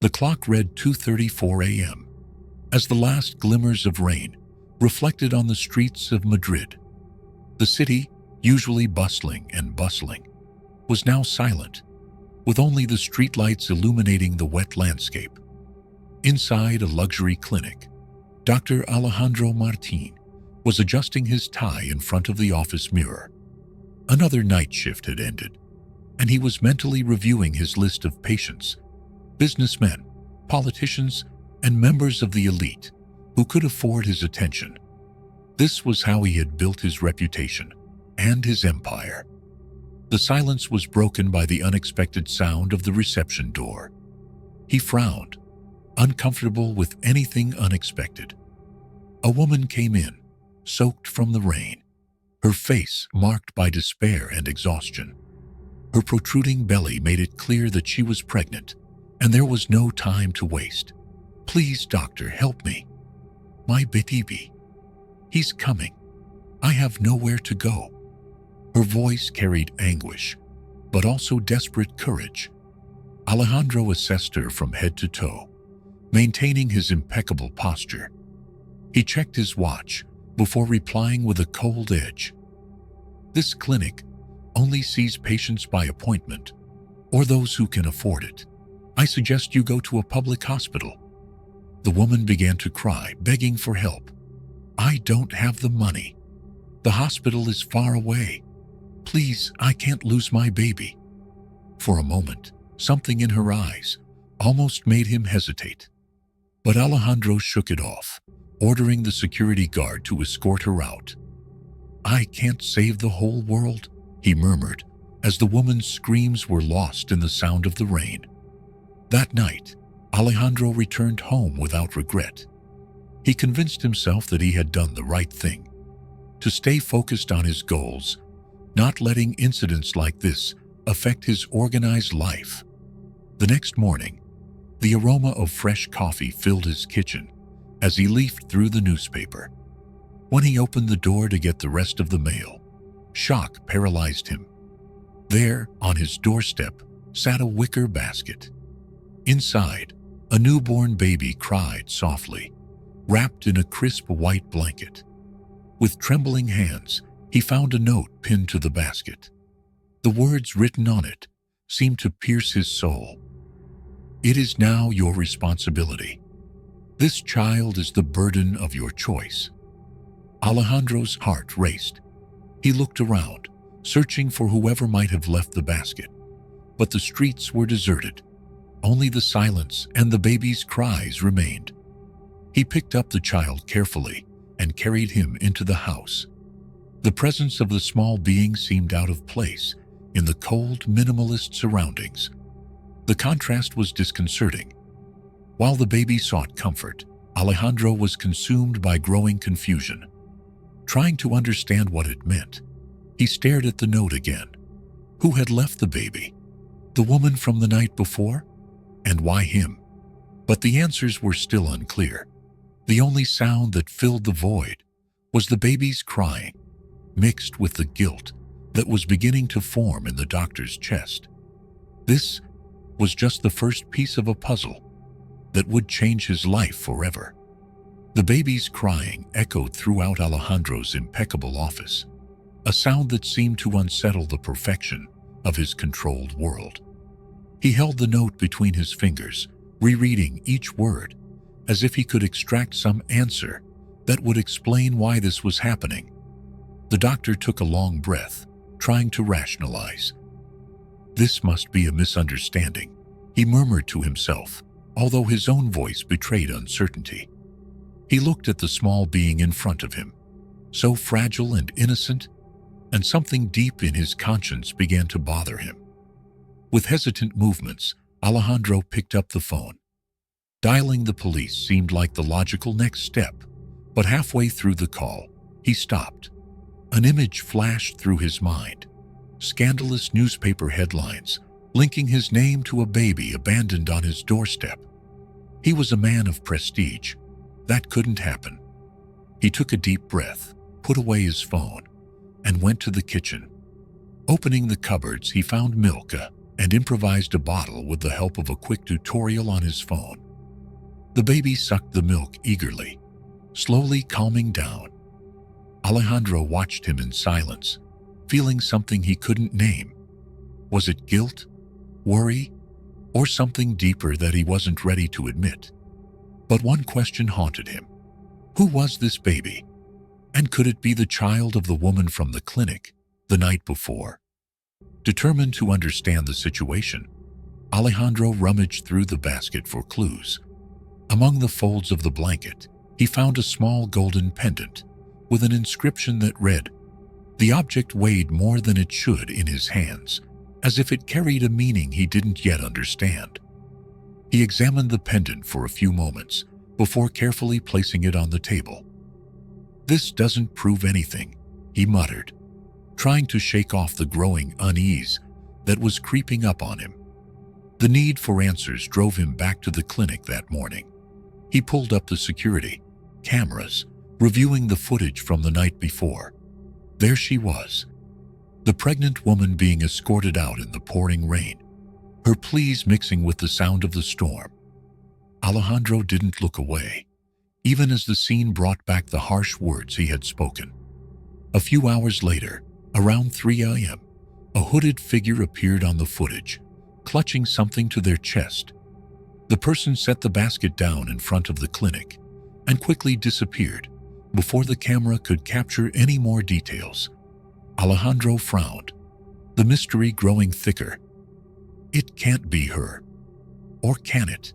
The clock read 2:34 a.m. as the last glimmers of rain reflected on the streets of Madrid. The city, usually bustling, was now silent, with only the streetlights illuminating the wet landscape. Inside a luxury clinic, Dr. Alejandro Martin was adjusting his tie in front of the office mirror. Another night shift had ended, and he was mentally reviewing his list of patients, businessmen, politicians, and members of the elite who could afford his attention. This was how he had built his reputation and his empire. The silence was broken by the unexpected sound of the reception door. He frowned, uncomfortable with anything unexpected. A woman came in, soaked from the rain, her face marked by despair and exhaustion. Her protruding belly made it clear that she was pregnant, and there was no time to waste. "Please, doctor, help me. My baby. He's coming. I have nowhere to go." Her voice carried anguish, but also desperate courage. Alejandro assessed her from head to toe, maintaining his impeccable posture. He checked his watch before replying with a cold edge. "This clinic only sees patients by appointment, or those who can afford it. I suggest you go to a public hospital." The woman began to cry, begging for help. "I don't have the money. The hospital is far away. Please, I can't lose my baby." For a moment, something in her eyes almost made him hesitate. But Alejandro shook it off, ordering the security guard to escort her out. "I can't save the whole world," he murmured, as the woman's screams were lost in the sound of the rain. That night, Alejandro returned home without regret. He convinced himself that he had done the right thing, to stay focused on his goals, not letting incidents like this affect his organized life. The next morning, the aroma of fresh coffee filled his kitchen as he leafed through the newspaper. When he opened the door to get the rest of the mail, shock paralyzed him. There, on his doorstep, sat a wicker basket. Inside, a newborn baby cried softly, wrapped in a crisp white blanket. With trembling hands, he found a note pinned to the basket. The words written on it seemed to pierce his soul. "It is now your responsibility. This child is the burden of your choice." Alejandro's heart raced. He looked around, searching for whoever might have left the basket. But the streets were deserted. Only the silence and the baby's cries remained. He picked up the child carefully and carried him into the house. The presence of the small being seemed out of place in the cold, minimalist surroundings. The contrast was disconcerting. While the baby sought comfort, Alejandro was consumed by growing confusion. Trying to understand what it meant, he stared at the note again. Who had left the baby? The woman from the night before? And why him? But the answers were still unclear. The only sound that filled the void was the baby's crying, mixed with the guilt that was beginning to form in the doctor's chest. This was just the first piece of a puzzle that would change his life forever. The baby's crying echoed throughout Alejandro's impeccable office, a sound that seemed to unsettle the perfection of his controlled world. He held the note between his fingers, rereading each word, as if he could extract some answer that would explain why this was happening. The doctor took a long breath, trying to rationalize. "This must be a misunderstanding," he murmured to himself, although his own voice betrayed uncertainty. He looked at the small being in front of him, so fragile and innocent, and something deep in his conscience began to bother him. With hesitant movements, Alejandro picked up the phone. Dialing the police seemed like the logical next step, but halfway through the call, he stopped. An image flashed through his mind. Scandalous newspaper headlines linking his name to a baby abandoned on his doorstep. He was a man of prestige. That couldn't happen. He took a deep breath, put away his phone, and went to the kitchen. Opening the cupboards, he found milk, a and improvised a bottle with the help of a quick tutorial on his phone. The baby sucked the milk eagerly, slowly calming down. Alejandro watched him in silence, feeling something he couldn't name. Was it guilt, worry, or something deeper that he wasn't ready to admit? But one question haunted him. Who was this baby? And could it be the child of the woman from the clinic the night before? Determined to understand the situation, Alejandro rummaged through the basket for clues. Among the folds of the blanket, he found a small golden pendant with an inscription that read, "The object weighed more than it should in his hands, as if it carried a meaning he didn't yet understand." He examined the pendant for a few moments before carefully placing it on the table. "This doesn't prove anything," he muttered, trying to shake off the growing unease that was creeping up on him. The need for answers drove him back to the clinic that morning. He pulled up the security cameras, reviewing the footage from the night before. There she was, the pregnant woman being escorted out in the pouring rain, her pleas mixing with the sound of the storm. Alejandro didn't look away, even as the scene brought back the harsh words he had spoken. A few hours later, around 3 a.m., a hooded figure appeared on the footage, clutching something to their chest. The person set the basket down in front of the clinic and quickly disappeared before the camera could capture any more details. Alejandro frowned, the mystery growing thicker. It can't be her. Or can it?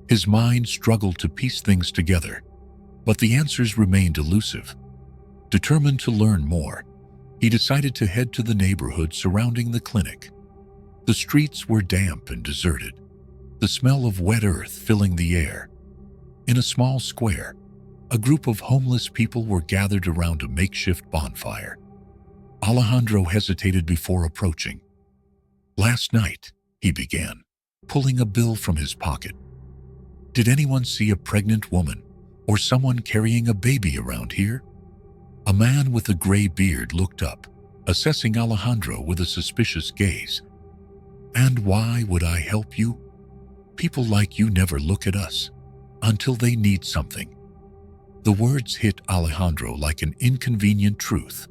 His mind struggled to piece things together, but the answers remained elusive. Determined to learn more, he decided to head to the neighborhood surrounding the clinic. The streets were damp and deserted, the smell of wet earth filling the air. In a small square, a group of homeless people were gathered around a makeshift bonfire. Alejandro hesitated before approaching. "Last night," he began, pulling a bill from his pocket. "Did anyone see a pregnant woman or someone carrying a baby around here?" A man with a gray beard looked up, assessing Alejandro with a suspicious gaze. "And why would I help you? People like you never look at us until they need something." The words hit Alejandro like an inconvenient truth.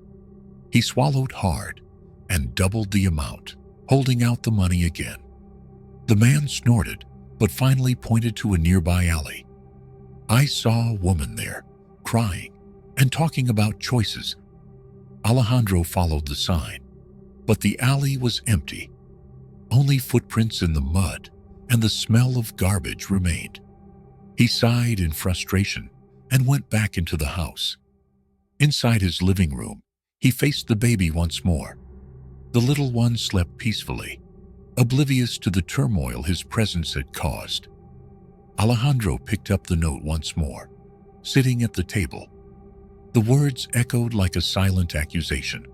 He swallowed hard and doubled the amount, holding out the money again. The man snorted, but finally pointed to a nearby alley. "I saw a woman there, crying and talking about choices." Alejandro followed the sign, but the alley was empty. Only footprints in the mud and the smell of garbage remained. He sighed in frustration and went back into the house. Inside his living room, he faced the baby once more. The little one slept peacefully, oblivious to the turmoil his presence had caused. Alejandro picked up the note once more, sitting at the table. The words echoed like a silent accusation.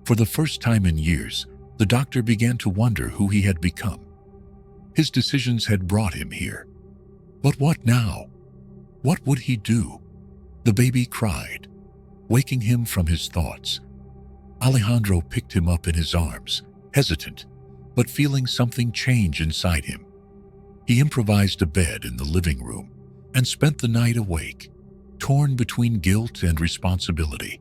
For the first time in years, the doctor began to wonder who he had become. His decisions had brought him here. But what now? What would he do? The baby cried, waking him from his thoughts. Alejandro picked him up in his arms, hesitant, but feeling something change inside him. He improvised a bed in the living room and spent the night awake, torn between guilt and responsibility.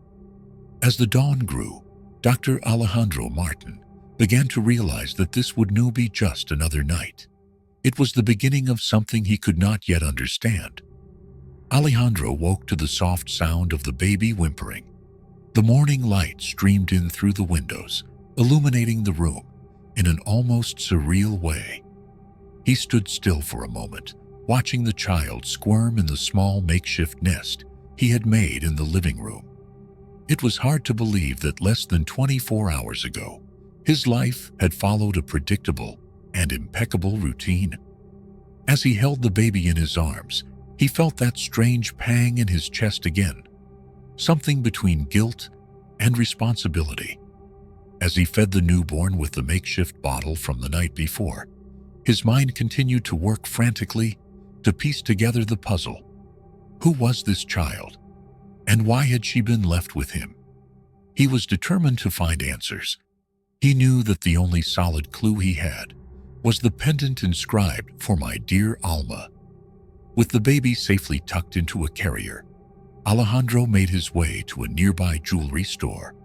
As the dawn grew, Dr. Alejandro Martin began to realize that this would not be just another night. It was the beginning of something he could not yet understand. Alejandro woke to the soft sound of the baby whimpering. The morning light streamed in through the windows, illuminating the room in an almost surreal way. He stood still for a moment, watching the child squirm in the small makeshift nest he had made in the living room. It was hard to believe that less than 24 hours ago, his life had followed a predictable and impeccable routine. As he held the baby in his arms, he felt that strange pang in his chest again, something between guilt and responsibility. As he fed the newborn with the makeshift bottle from the night before, his mind continued to work frantically to piece together the puzzle. Who was this child? And why had she been left with him? He was determined to find answers, He knew that the only solid clue he had was the pendant inscribed "For my dear Alma." With the baby safely tucked into a carrier, Alejandro made his way to a nearby jewelry store,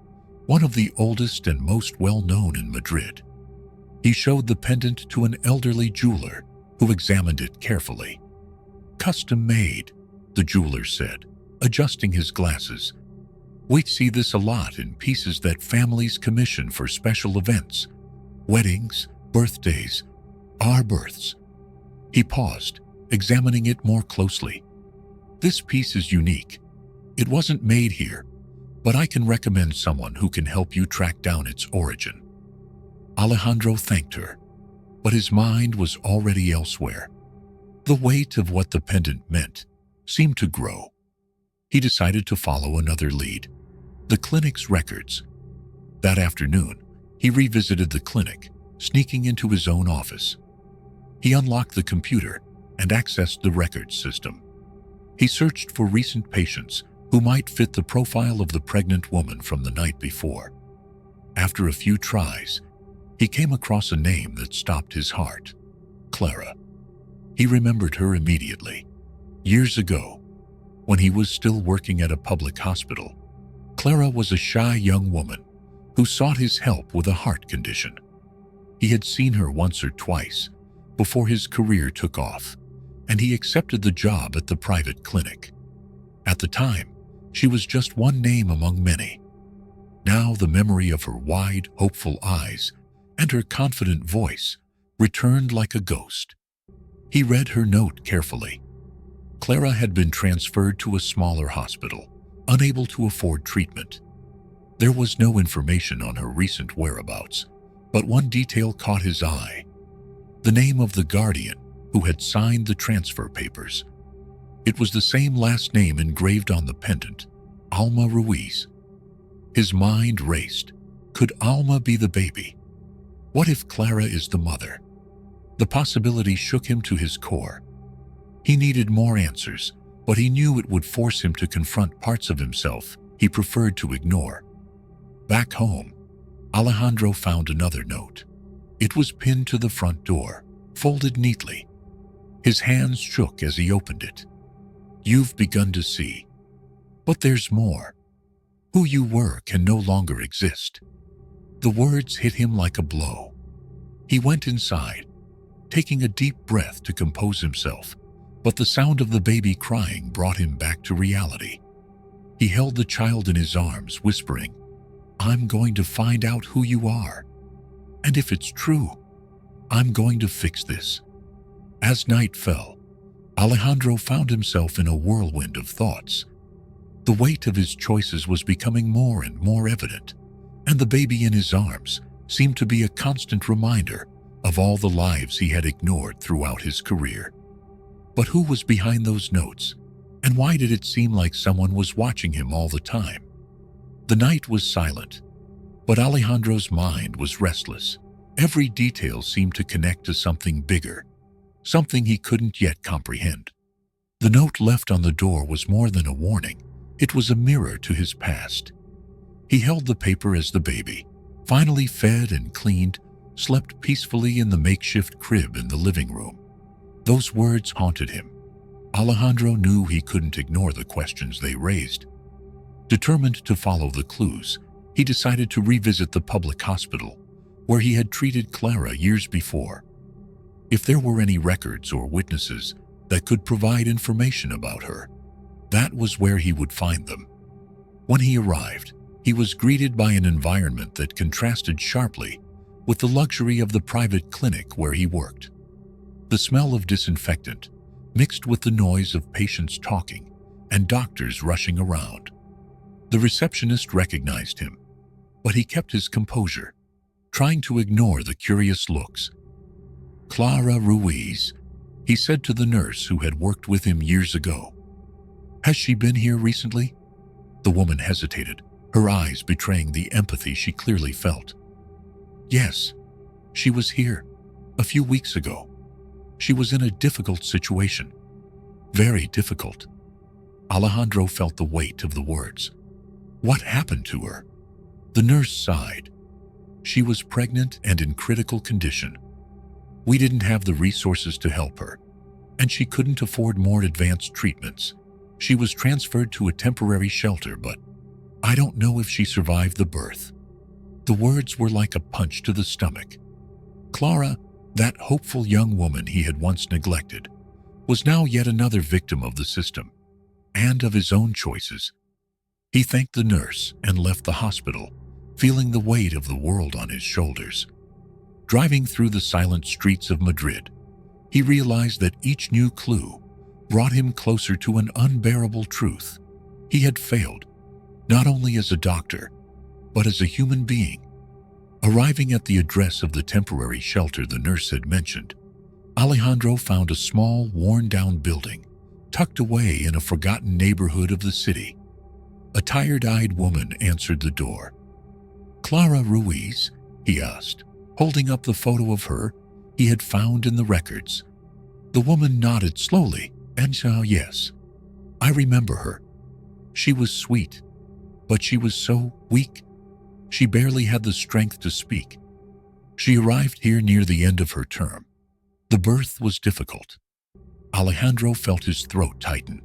one of the oldest and most well-known in Madrid. He showed the pendant to an elderly jeweler who examined it carefully. "Custom made," the jeweler said, adjusting his glasses. "We see this a lot in pieces that families commission for special events, weddings, birthdays, our births." He paused, examining it more closely. "This piece is unique. It wasn't made here, but I can recommend someone who can help you track down its origin." Alejandro thanked her, but his mind was already elsewhere. The weight of what the pendant meant seemed to grow. He decided to follow another lead: the clinic's records. That afternoon, he revisited the clinic, sneaking into his own office. He unlocked the computer and accessed the records system. He searched for recent patients who might fit the profile of the pregnant woman from the night before. After a few tries, he came across a name that stopped his heart: Clara. He remembered her immediately. Years ago, when he was still working at a public hospital, Clara was a shy young woman who sought his help with a heart condition. He had seen her once or twice before his career took off, and he accepted the job at the private clinic. At the time, she was just one name among many. Now the memory of her wide, hopeful eyes and her confident voice returned like a ghost. He read her note carefully. Clara had been transferred to a smaller hospital, unable to afford treatment. There was no information on her recent whereabouts, but one detail caught his eye: the name of the guardian who had signed the transfer papers. It was the same last name engraved on the pendant: Alma Ruiz. His mind raced. Could Alma be the baby? What if Clara is the mother? The possibility shook him to his core. He needed more answers, but he knew it would force him to confront parts of himself he preferred to ignore. Back home, Alejandro found another note. It was pinned to the front door, folded neatly. His hands shook as he opened it. "You've begun to see. But there's more. Who you were can no longer exist." The words hit him like a blow. He went inside, taking a deep breath to compose himself, but the sound of the baby crying brought him back to reality. He held the child in his arms, whispering, "I'm going to find out who you are. And if it's true, I'm going to fix this." As night fell, Alejandro found himself in a whirlwind of thoughts. The weight of his choices was becoming more and more evident, and the baby in his arms seemed to be a constant reminder of all the lives he had ignored throughout his career. But who was behind those notes, and why did it seem like someone was watching him all the time? The night was silent, but Alejandro's mind was restless. Every detail seemed to connect to something bigger, something he couldn't yet comprehend. The note left on the door was more than a warning. It was a mirror to his past. He held the paper as the baby, finally fed and cleaned, slept peacefully in the makeshift crib in the living room. Those words haunted him. Alejandro knew he couldn't ignore the questions they raised. Determined to follow the clues, he decided to revisit the public hospital where he had treated Clara years before. If there were any records or witnesses that could provide information about her, that was where he would find them. When he arrived, he was greeted by an environment that contrasted sharply with the luxury of the private clinic where he worked. The smell of disinfectant mixed with the noise of patients talking and doctors rushing around. The receptionist recognized him, but he kept his composure, trying to ignore the curious looks. "Clara Ruiz," he said to the nurse who had worked with him years ago. "Has she been here recently?" The woman hesitated, her eyes betraying the empathy she clearly felt. "Yes, she was here a few weeks ago. She was in a difficult situation. Very difficult." Alejandro felt the weight of the words. What happened to her? The nurse sighed. She was pregnant and in critical condition. We didn't have the resources to help her, and she couldn't afford more advanced treatments. She was transferred to a temporary shelter, but I don't know if she survived the birth." The words were like a punch to the stomach. Clara, that hopeful young woman he had once neglected, was now yet another victim of the system and of his own choices. He thanked the nurse and left the hospital, feeling the weight of the world on his shoulders. Driving through the silent streets of Madrid, he realized that each new clue brought him closer to an unbearable truth. He had failed, not only as a doctor, but as a human being. Arriving at the address of the temporary shelter the nurse had mentioned, Alejandro found a small, worn-down building tucked away in a forgotten neighborhood of the city. A tired-eyed woman answered the door. "Clara Ruiz?" he asked, holding up the photo of her he had found in the records. The woman nodded slowly and said, "Yes, I remember her. She was sweet, but she was so weak. She barely had the strength to speak. She arrived here near the end of her term. The birth was difficult." Alejandro felt his throat tighten.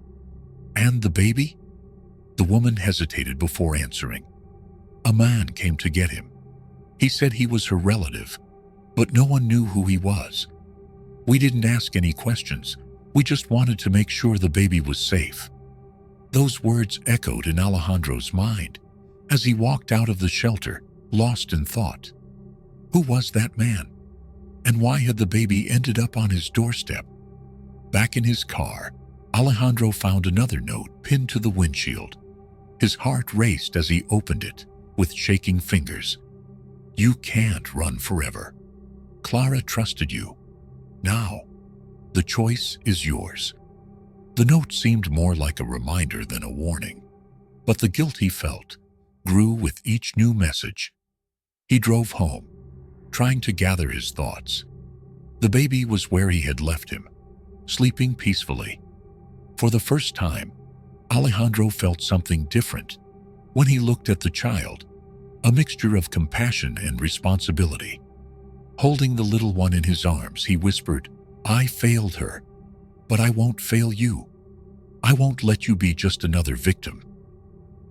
"And the baby?" The woman hesitated before answering. "A man came to get him. He said he was her relative, but no one knew who he was. We didn't ask any questions. We just wanted to make sure the baby was safe." Those words echoed in Alejandro's mind as he walked out of the shelter, lost in thought. Who was that man? And why had the baby ended up on his doorstep? Back in his car, Alejandro found another note pinned to the windshield. His heart raced as he opened it with shaking fingers. "You can't run forever. Clara trusted you. Now, the choice is yours." The note seemed more like a reminder than a warning, but the guilt he felt grew with each new message. He drove home, trying to gather his thoughts. The baby was where he had left him, sleeping peacefully. For the first time, Alejandro felt something different when he looked at the child, a mixture of compassion and responsibility. Holding the little one in his arms, he whispered, "I failed her, but I won't fail you. I won't let you be just another victim."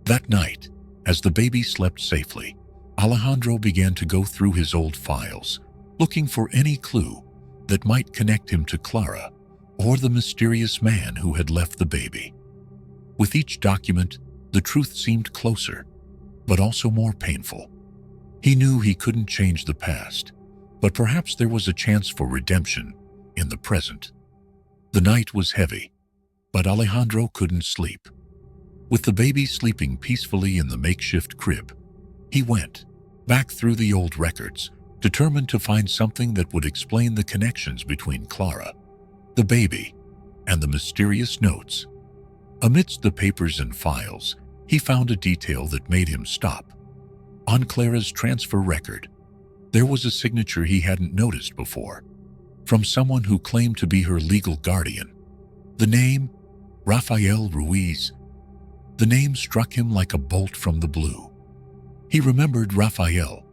That night, as the baby slept safely, Alejandro began to go through his old files, looking for any clue that might connect him to Clara or the mysterious man who had left the baby. With each document, the truth seemed closer, but also more painful. He knew he couldn't change the past, but perhaps there was a chance for redemption in the present. The night was heavy, but Alejandro couldn't sleep. With the baby sleeping peacefully in the makeshift crib, he went back through the old records, determined to find something that would explain the connections between Clara, the baby, and the mysterious notes. Amidst the papers and files, he found a detail that made him stop. On Clara's transfer record, there was a signature he hadn't noticed before, from someone who claimed to be her legal guardian. The name, Rafael Ruiz. The name struck him like a bolt from the blue. He remembered Rafael,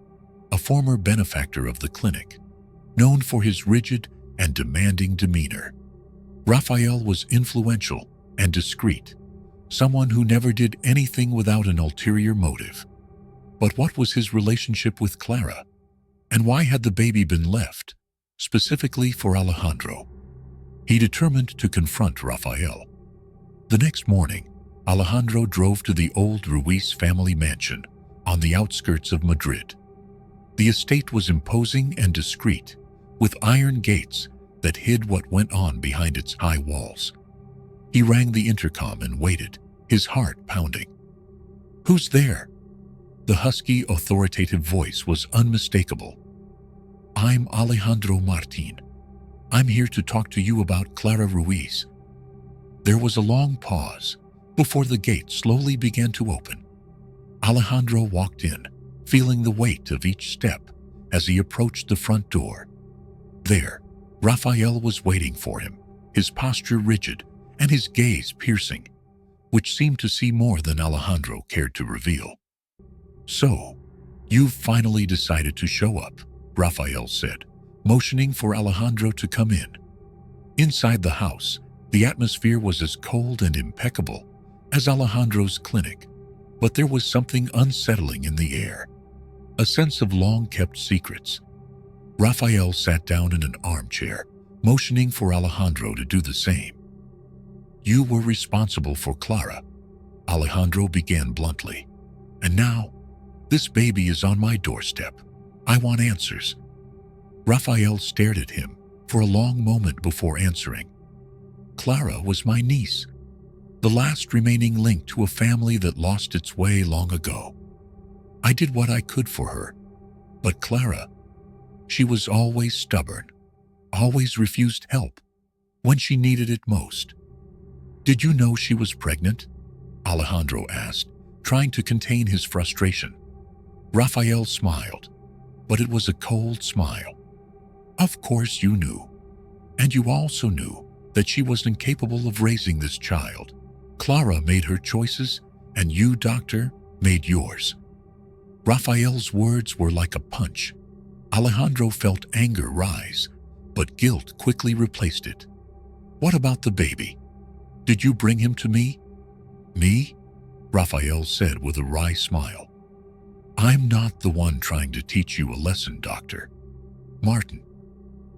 a former benefactor of the clinic, known for his rigid and demanding demeanor. Rafael was influential and discreet, someone who never did anything without an ulterior motive. But what was his relationship with Clara? And why had the baby been left, specifically for Alejandro? He determined to confront Rafael. The next morning, Alejandro drove to the old Ruiz family mansion on the outskirts of Madrid. The estate was imposing and discreet, with iron gates that hid what went on behind its high walls. He rang the intercom and waited, his heart pounding. "Who's there?" The husky, authoritative voice was unmistakable. "I'm Alejandro Martin. I'm here to talk to you about Clara Ruiz." There was a long pause before the gate slowly began to open. Alejandro walked in, feeling the weight of each step as he approached the front door. There, Rafael was waiting for him, his posture rigid and his gaze piercing, which seemed to see more than Alejandro cared to reveal. "So, "You've finally decided to show up," Raphael said, motioning for Alejandro to come in. Inside the house, the atmosphere was as cold and impeccable as Alejandro's clinic, but there was something unsettling in the air, a sense of long-kept secrets. Raphael sat down in an armchair, motioning for Alejandro to do the same. "You were responsible for Clara," Alejandro began bluntly. "And now, this baby is on my doorstep. I want answers." Raphael stared at him for a long moment before answering. "Clara was my niece, the last remaining link to a family that lost its way long ago. I did what I could for her, but Clara, she was always stubborn, always refused help when she needed it most." "Did you know she was pregnant?" Alejandro asked, trying to contain his frustration. Raphael smiled, but it was a cold smile. "Of course you knew. And you also knew that she was incapable of raising this child. Clara made her choices, and you, doctor, made yours." Raphael's words were like a punch. Alejandro felt anger rise, but guilt quickly replaced it. "What about the baby? Did you bring him to me?" "Me?" Raphael said with a wry smile. "I'm not the one trying to teach you a lesson, doctor. Martin,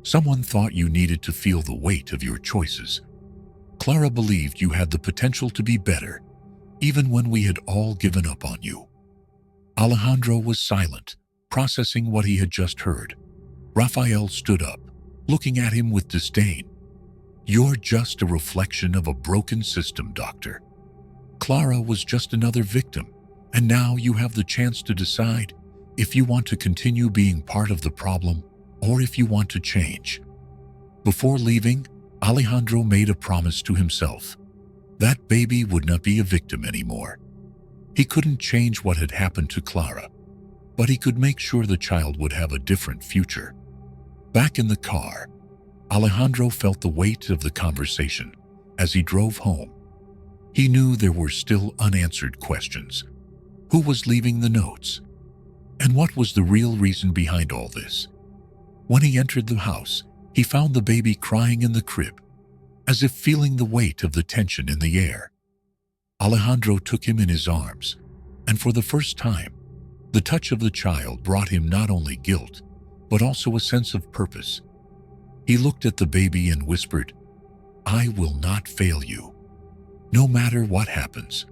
someone thought you needed to feel the weight of your choices. Clara believed you had the potential to be better, even when we had all given up on you." Alejandro was silent, processing what he had just heard. Raphael stood up, looking at him with disdain. "You're just a reflection of a broken system, doctor. Clara was just another victim, and now you have the chance to decide if you want to continue being part of the problem or if you want to change." Before leaving, Alejandro made a promise to himself. That baby would not be a victim anymore. He couldn't change what had happened to Clara, but he could make sure the child would have a different future. Back in the car, Alejandro felt the weight of the conversation as he drove home. He knew there were still unanswered questions. Who was leaving the notes? And what was the real reason behind all this? When he entered the house, he found the baby crying in the crib, as if feeling the weight of the tension in the air. Alejandro took him in his arms, and for the first time, the touch of the child brought him not only guilt, but also a sense of purpose. He looked at the baby and whispered, "I will not fail you, no matter what happens."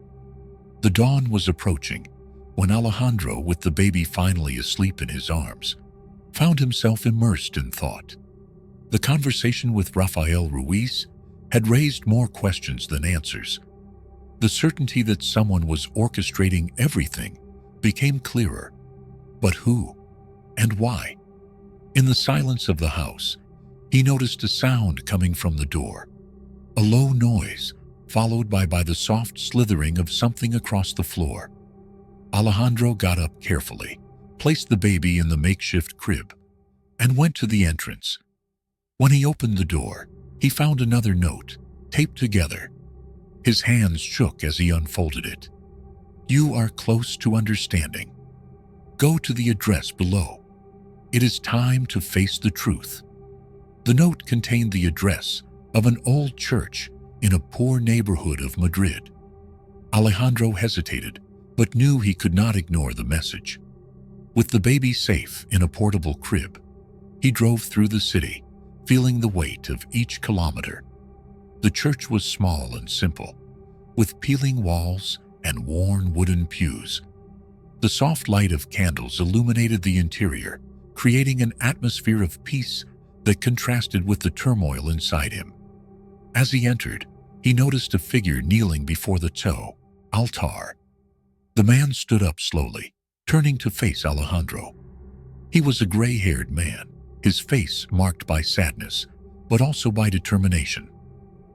The dawn was approaching when Alejandro, with the baby finally asleep in his arms, found himself immersed in thought. The conversation with Rafael Ruiz had raised more questions than answers. The certainty that someone was orchestrating everything became clearer. But who and why? In the silence of the house, he noticed a sound coming from the door. A low noise, followed by the soft slithering of something across the floor. Alejandro got up carefully, placed the baby in the makeshift crib, and went to the entrance. When he opened the door, he found another note, taped together. His hands shook as he unfolded it. "You are close to understanding. Go to the address below. It is time to face the truth." The note contained the address of an old church in a poor neighborhood of Madrid. Alejandro hesitated, but knew he could not ignore the message. With the baby safe in a portable crib, he drove through the city, feeling the weight of each kilometer. The church was small and simple, with peeling walls and worn wooden pews. The soft light of candles illuminated the interior, creating an atmosphere of peace that contrasted with the turmoil inside him. As he entered, he noticed a figure kneeling before the altar. The man stood up slowly, turning to face Alejandro. He was a gray-haired man, his face marked by sadness, but also by determination.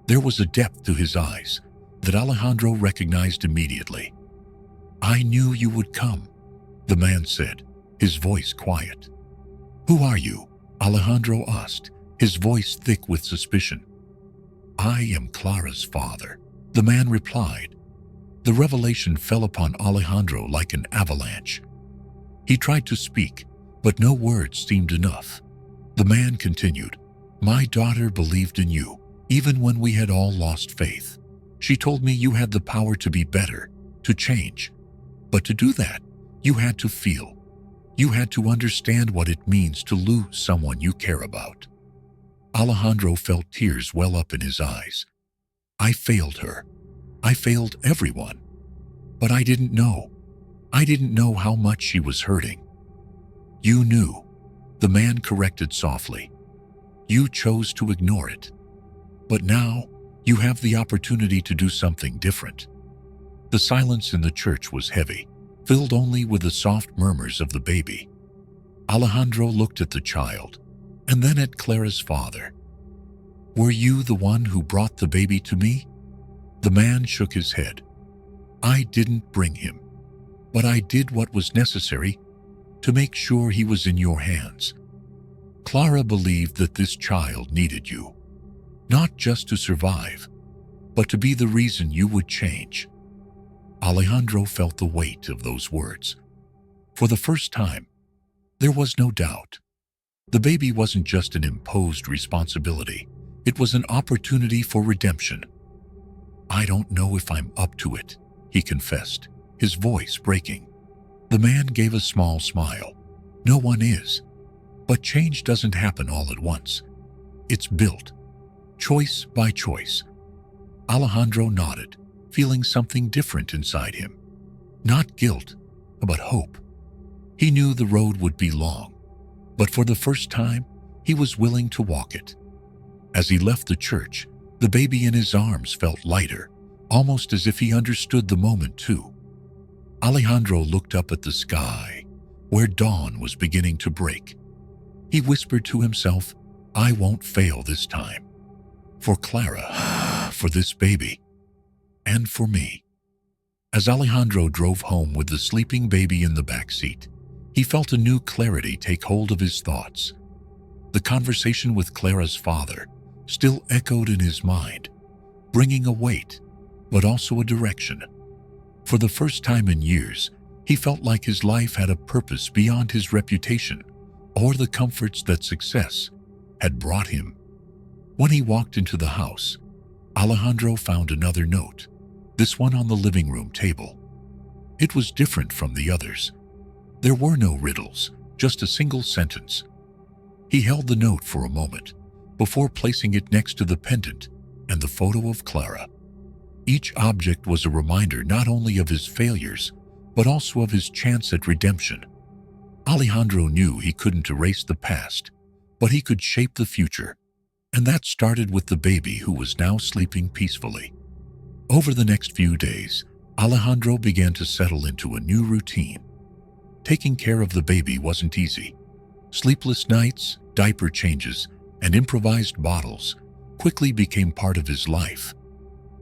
There was a depth to his eyes that Alejandro recognized immediately. "I knew you would come," the man said, his voice quiet. "Who are you?" Alejandro asked, his voice thick with suspicion. "I am Clara's father," the man replied. The revelation fell upon Alejandro like an avalanche. He tried to speak, but no words seemed enough. The man continued, "My daughter believed in you, even when we had all lost faith. She told me you had the power to be better, to change. But to do that, you had to feel. You had to understand what it means to lose someone you care about." Alejandro felt tears well up in his eyes. "I failed her. I failed everyone. But I didn't know. I didn't know how much she was hurting." "You knew," the man corrected softly. "You chose to ignore it. But now, you have the opportunity to do something different." The silence in the church was heavy, filled only with the soft murmurs of the baby. Alejandro looked at the child, and then at Clara's father. "Were you the one who brought the baby to me?" The man shook his head. "I didn't bring him, but I did what was necessary to make sure he was in your hands. Clara believed that this child needed you, not just to survive, but to be the reason you would change." Alejandro felt the weight of those words. For the first time, there was no doubt. The baby wasn't just an imposed responsibility. It was an opportunity for redemption. "I don't know if I'm up to it," he confessed, his voice breaking. The man gave a small smile. "No one is. But change doesn't happen all at once. It's built, choice by choice." Alejandro nodded, feeling something different inside him. Not guilt, but hope. He knew the road would be long, but for the first time, he was willing to walk it. As he left the church, the baby in his arms felt lighter, almost as if he understood the moment too. Alejandro looked up at the sky, where dawn was beginning to break. He whispered to himself, "I won't fail this time. For Clara, for this baby, and for me." As Alejandro drove home with the sleeping baby in the back seat, he felt a new clarity take hold of his thoughts. The conversation with Clara's father still echoed in his mind, bringing a weight, but also a direction. For the first time in years, he felt like his life had a purpose beyond his reputation or the comforts that success had brought him. When he walked into the house, Alejandro found another note, this one on the living room table. It was different from the others. There were no riddles, just a single sentence. He held the note for a moment before placing it next to the pendant and the photo of Clara. Each object was a reminder not only of his failures, but also of his chance at redemption. Alejandro knew he couldn't erase the past, but he could shape the future, and that started with the baby who was now sleeping peacefully. Over the next few days, Alejandro began to settle into a new routine. Taking care of the baby wasn't easy. Sleepless nights, diaper changes, and improvised bottles quickly became part of his life.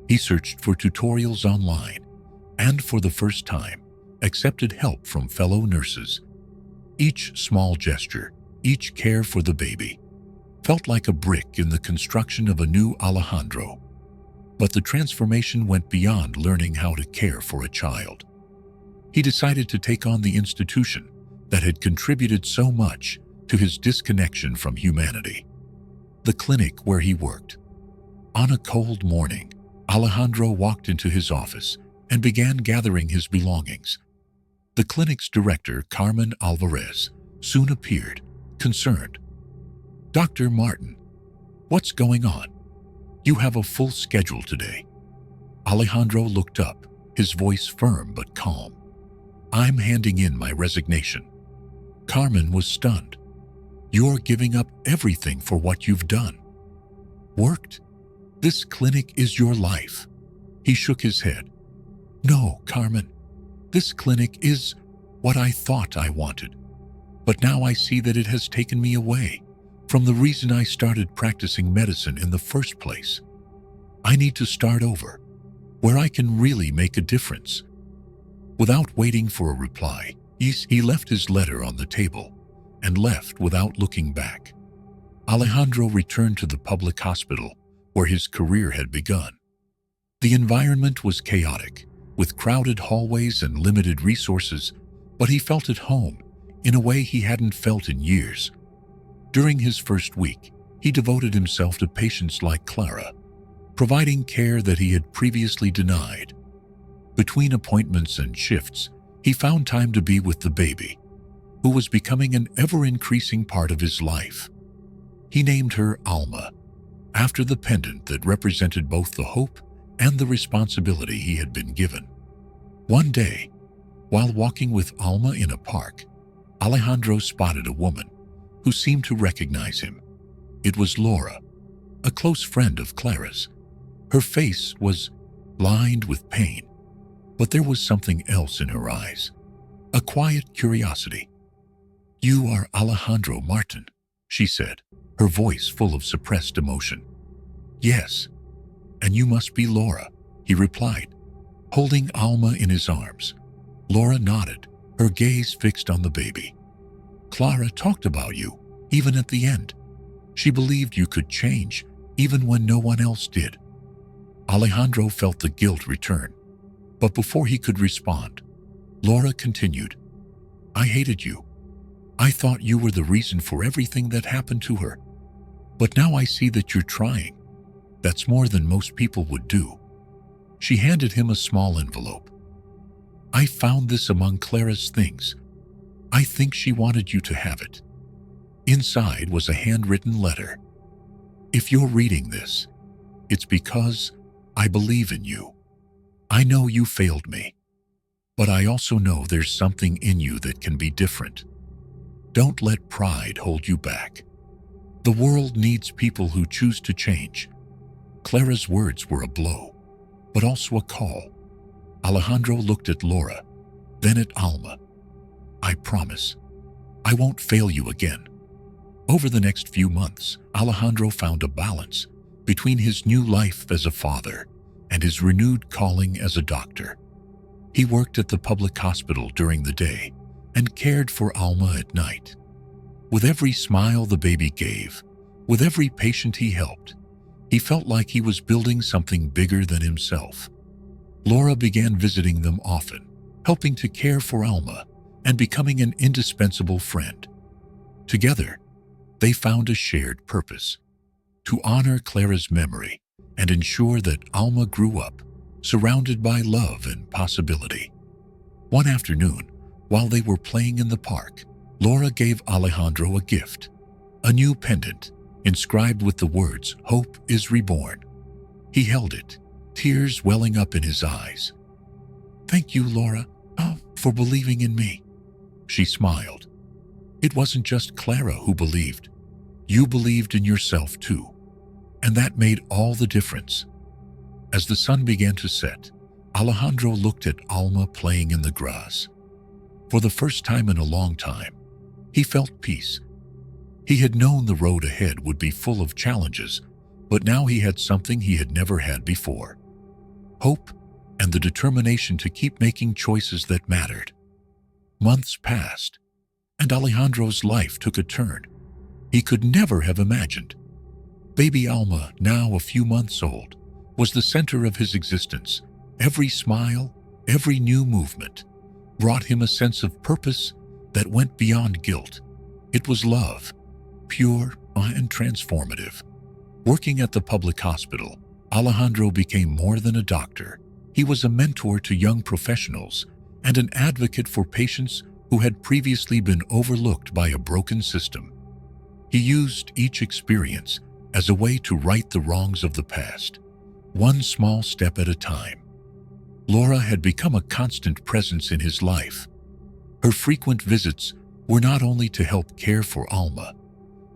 He searched for tutorials online and, for the first time, accepted help from fellow nurses. Each small gesture, each care for the baby, felt like a brick in the construction of a new Alejandro. But the transformation went beyond learning how to care for a child. He decided to take on the institution that had contributed so much to his disconnection from humanity: the clinic where he worked. On a cold morning, Alejandro walked into his office and began gathering his belongings. The clinic's director, Carmen Alvarez, soon appeared, concerned. "Dr. Martin, what's going on? You have a full schedule today." Alejandro looked up, his voice firm but calm. "I'm handing in my resignation." Carmen was stunned. "You're giving up everything for what you've done. Worked? This clinic is your life." He shook his head. "No, Carmen. This clinic is what I thought I wanted. But now I see that it has taken me away from the reason I started practicing medicine in the first place. I need to start over, where I can really make a difference." Without waiting for a reply, he left his letter on the table and left without looking back. Alejandro returned to the public hospital where his career had begun. The environment was chaotic, with crowded hallways and limited resources, but he felt at home in a way he hadn't felt in years. During his first week, he devoted himself to patients like Clara, providing care that he had previously denied. Between appointments and shifts, he found time to be with the baby, who was becoming an ever-increasing part of his life. He named her Alma, after the pendant that represented both the hope and the responsibility he had been given. One day, while walking with Alma in a park, Alejandro spotted a woman who seemed to recognize him. It was Laura, a close friend of Clara's. Her face was lined with pain, but there was something else in her eyes, a quiet curiosity. "You are Alejandro Martin," she said, her voice full of suppressed emotion. "Yes, and you must be Laura," he replied, holding Alma in his arms. Laura nodded, her gaze fixed on the baby. "Clara talked about you, even at the end. She believed you could change, even when no one else did." Alejandro felt the guilt return, but before he could respond, Laura continued, "I hated you. I thought you were the reason for everything that happened to her. But now I see that you're trying. That's more than most people would do." She handed him a small envelope. "I found this among Clara's things. I think she wanted you to have it." Inside was a handwritten letter. "If you're reading this, it's because I believe in you. I know you failed me, but I also know there's something in you that can be different. Don't let pride hold you back. The world needs people who choose to change." Clara's words were a blow, but also a call. Alejandro looked at Laura, then at Alma. "I promise, I won't fail you again." Over the next few months, Alejandro found a balance between his new life as a father and his renewed calling as a doctor. He worked at the public hospital during the day and cared for Alma at night. With every smile the baby gave, with every patient he helped, he felt like he was building something bigger than himself. Laura began visiting them often, helping to care for Alma and becoming an indispensable friend. Together, they found a shared purpose: to honor Clara's memory and ensure that Alma grew up surrounded by love and possibility. One afternoon, while they were playing in the park, Laura gave Alejandro a gift, a new pendant inscribed with the words, "Hope is reborn." He held it, tears welling up in his eyes. "Thank you, Laura, for believing in me." She smiled. "It wasn't just Clara who believed. You believed in yourself too, and that made all the difference." As the sun began to set, Alejandro looked at Alma playing in the grass. For the first time in a long time, he felt peace. He had known the road ahead would be full of challenges, but now he had something he had never had before: hope and the determination to keep making choices that mattered. Months passed, and Alejandro's life took a turn he could never have imagined. Baby Alma, now a few months old, was the center of his existence. Every smile, every new movement, brought him a sense of purpose that went beyond guilt. It was love, pure and transformative. Working at the public hospital, Alejandro became more than a doctor. He was a mentor to young professionals and an advocate for patients who had previously been overlooked by a broken system. He used each experience as a way to right the wrongs of the past, one small step at a time. Laura had become a constant presence in his life. Her frequent visits were not only to help care for Alma,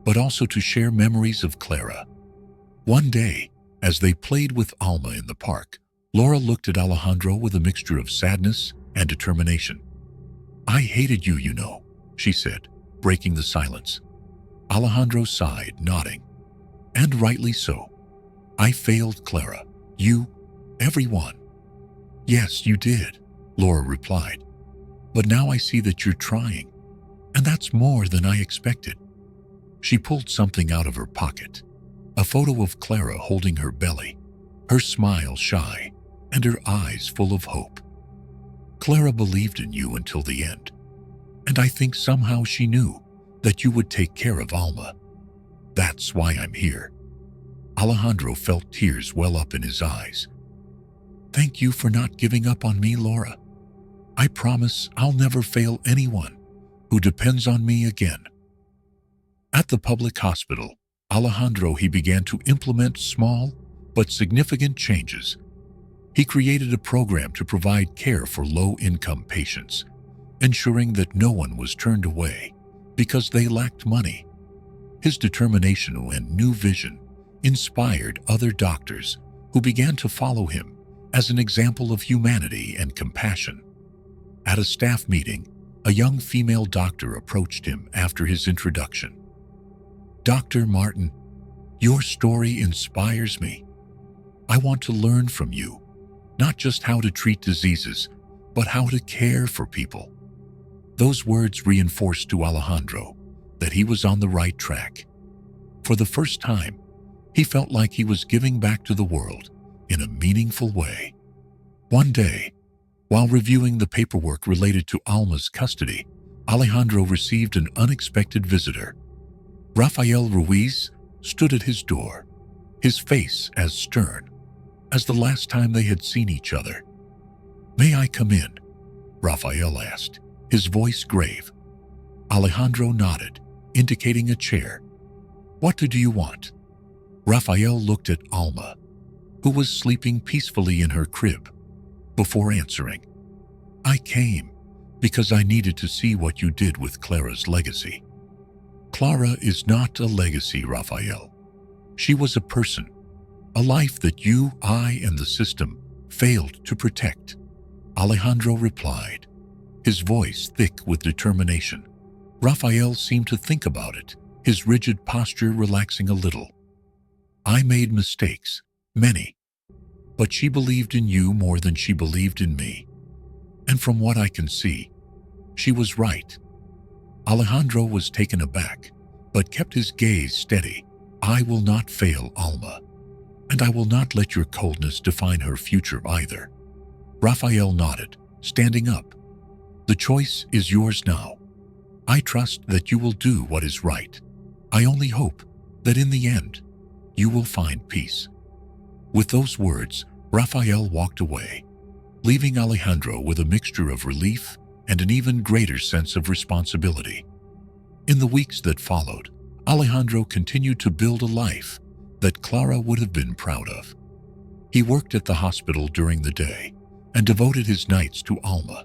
but also to share memories of Clara. One day, as they played with Alma in the park, Laura looked at Alejandro with a mixture of sadness and determination. "I hated you, you know," she said, breaking the silence. Alejandro sighed, nodding. "And rightly so. I failed Clara, you, everyone." "Yes, you did," Laura replied. "But now I see that you're trying, and that's more than I expected." She pulled something out of her pocket, a photo of Clara holding her belly, her smile shy and her eyes full of hope. "Clara believed in you until the end. And I think somehow she knew that you would take care of Alma. That's why I'm here." Alejandro felt tears well up in his eyes. "Thank you for not giving up on me, Laura. I promise I'll never fail anyone who depends on me again." At the public hospital, Alejandro began to implement small but significant changes. He created a program to provide care for low-income patients, ensuring that no one was turned away because they lacked money. His determination and new vision inspired other doctors who began to follow him as an example of humanity and compassion. At a staff meeting, a young female doctor approached him after his introduction. "Dr. Martin, your story inspires me. I want to learn from you, not just how to treat diseases, but how to care for people." Those words reinforced to Alejandro that he was on the right track. For the first time, he felt like he was giving back to the world in a meaningful way. One day, while reviewing the paperwork related to Alma's custody, Alejandro received an unexpected visitor. Rafael Ruiz stood at his door, his face as stern as the last time they had seen each other. "May I come in?" Rafael asked, his voice grave. Alejandro nodded, indicating a chair. "What do you want?" Rafael looked at Alma, who was sleeping peacefully in her crib, before answering. "I came because I needed to see what you did with Clara's legacy." "Clara is not a legacy, Rafael. She was a person, a life that you, I, and the system failed to protect," Alejandro replied, his voice thick with determination. Rafael seemed to think about it, his rigid posture relaxing a little. "I made mistakes, many, but she believed in you more than she believed in me. And from what I can see, she was right." Alejandro was taken aback, but kept his gaze steady. "I will not fail Alma, and I will not let your coldness define her future either." Rafael nodded, standing up. "The choice is yours now. I trust that you will do what is right. I only hope that in the end, you will find peace." With those words, Rafael walked away, leaving Alejandro with a mixture of relief and an even greater sense of responsibility. In the weeks that followed, Alejandro continued to build a life that Clara would have been proud of. He worked at the hospital during the day and devoted his nights to Alma,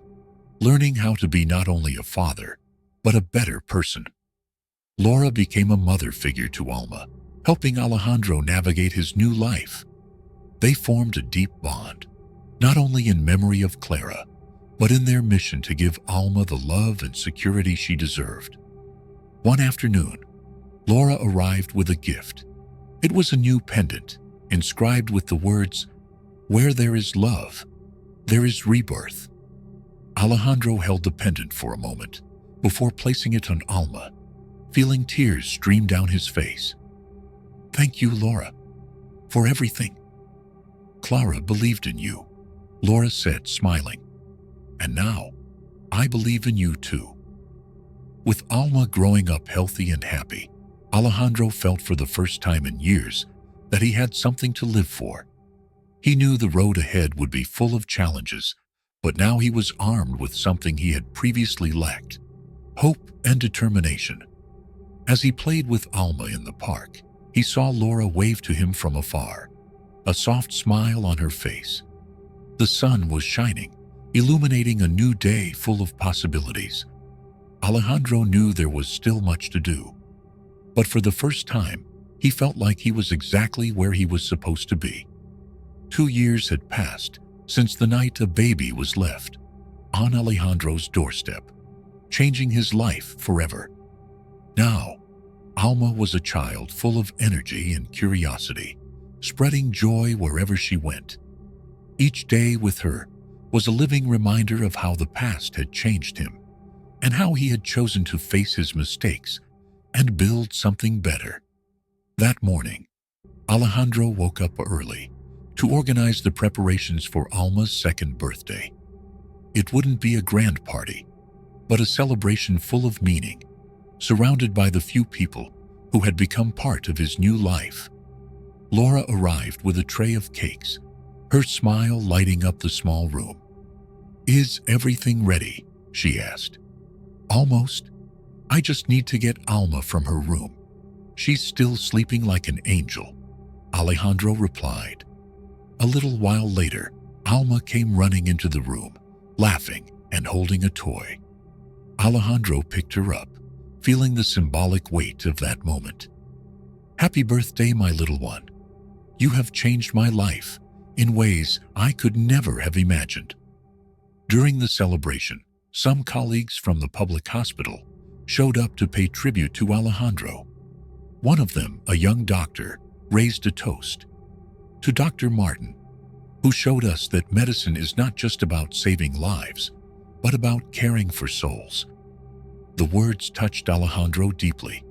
learning how to be not only a father, but a better person. Laura became a mother figure to Alma, helping Alejandro navigate his new life. They formed a deep bond, not only in memory of Clara, but in their mission to give Alma the love and security she deserved. One afternoon, Laura arrived with a gift. It was a new pendant, inscribed with the words, "Where there is love, there is rebirth." Alejandro held the pendant for a moment, before placing it on Alma, feeling tears stream down his face. "Thank you, Laura, for everything. Clara believed in you," Laura said, smiling. "And now, I believe in you too." With Alma growing up healthy and happy, Alejandro felt for the first time in years that he had something to live for. He knew the road ahead would be full of challenges, but now he was armed with something he had previously lacked: hope and determination. As he played with Alma in the park, he saw Laura wave to him from afar, a soft smile on her face. The sun was shining, illuminating a new day full of possibilities. Alejandro knew there was still much to do, but for the first time, he felt like he was exactly where he was supposed to be. 2 years had passed since the night a baby was left on Alejandro's doorstep, changing his life forever. Now, Alma was a child full of energy and curiosity, spreading joy wherever she went. Each day with her was a living reminder of how the past had changed him, and how he had chosen to face his mistakes and build something better. That morning, Alejandro woke up early to organize the preparations for Alma's second birthday. It wouldn't be a grand party, but a celebration full of meaning, surrounded by the few people who had become part of his new life. Laura arrived with a tray of cakes, her smile lighting up the small room. "Is everything ready?" she asked. "Almost. I just need to get Alma from her room. She's still sleeping like an angel," Alejandro replied. A little while later, Alma came running into the room, laughing and holding a toy. Alejandro picked her up, feeling the symbolic weight of that moment. "Happy birthday, my little one. You have changed my life in ways I could never have imagined." During the celebration, some colleagues from the public hospital showed up to pay tribute to Alejandro. One of them, a young doctor, raised a toast to Dr. Martin, who showed us that medicine is not just about saving lives, but about caring for souls. The words touched Alejandro deeply.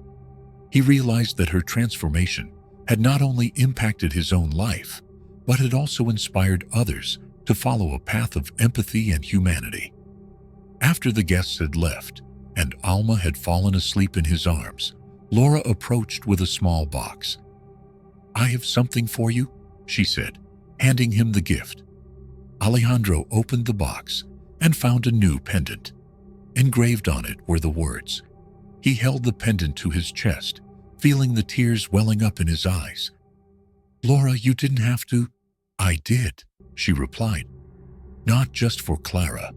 He realized that her transformation had not only impacted his own life, but had also inspired others to follow a path of empathy and humanity. After the guests had left, and Alma had fallen asleep in his arms, Laura approached with a small box. "I have something for you," she said, handing him the gift. Alejandro opened the box and found a new pendant. Engraved on it were the words. He held the pendant to his chest, feeling the tears welling up in his eyes. "Laura, you didn't have to." "I did," she replied. "Not just for Clara,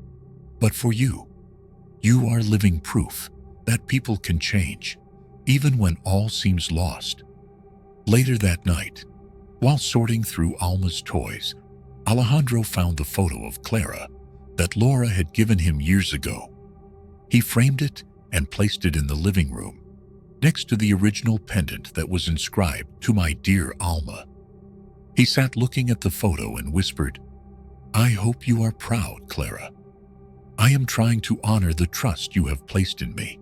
but for you. You are living proof that people can change, even when all seems lost." Later that night, while sorting through Alma's toys, Alejandro found the photo of Clara that Laura had given him years ago. He framed it and placed it in the living room, next to the original pendant that was inscribed, "To my dear Alma." He sat looking at the photo and whispered, "I hope you are proud, Clara. I am trying to honor the trust you have placed in me."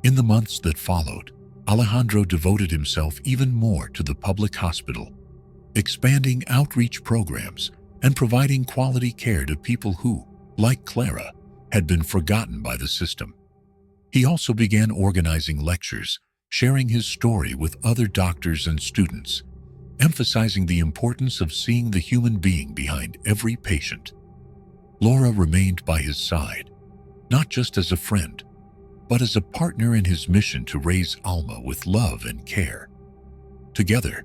In the months that followed, Alejandro devoted himself even more to the public hospital, expanding outreach programs and providing quality care to people who, like Clara, had been forgotten by the system. He also began organizing lectures, sharing his story with other doctors and students, emphasizing the importance of seeing the human being behind every patient. Laura remained by his side, not just as a friend, but as a partner in his mission to raise Alma with love and care. Together,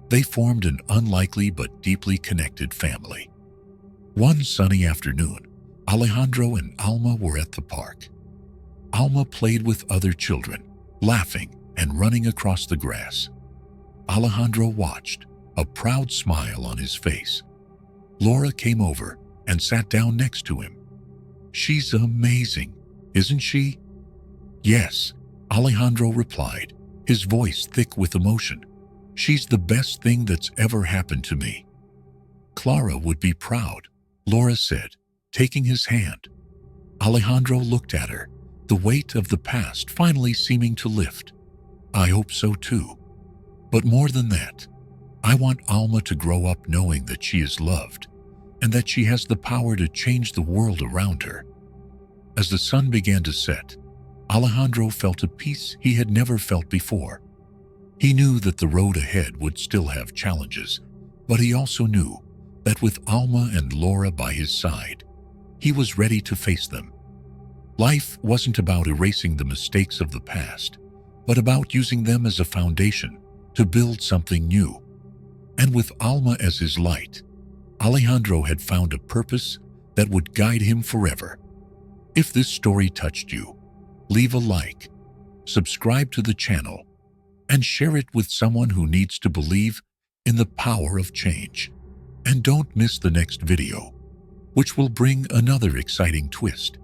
they formed an unlikely but deeply connected family. One sunny afternoon, Alejandro and Alma were at the park. Alma played with other children, laughing and running across the grass. Alejandro watched, a proud smile on his face. Laura came over and sat down next to him. "She's amazing, isn't she?" "Yes," Alejandro replied, his voice thick with emotion. "She's the best thing that's ever happened to me." "Clara would be proud," Laura said, taking his hand. Alejandro looked at her, the weight of the past finally seeming to lift. "I hope so too. But more than that, I want Alma to grow up knowing that she is loved and that she has the power to change the world around her." As the sun began to set, Alejandro felt a peace he had never felt before. He knew that the road ahead would still have challenges, but he also knew that with Alma and Laura by his side, he was ready to face them. Life wasn't about erasing the mistakes of the past, but about using them as a foundation to build something new. And with Alma as his light, Alejandro had found a purpose that would guide him forever. If this story touched you, leave a like, subscribe to the channel, and share it with someone who needs to believe in the power of change. And don't miss the next video, which will bring another exciting twist.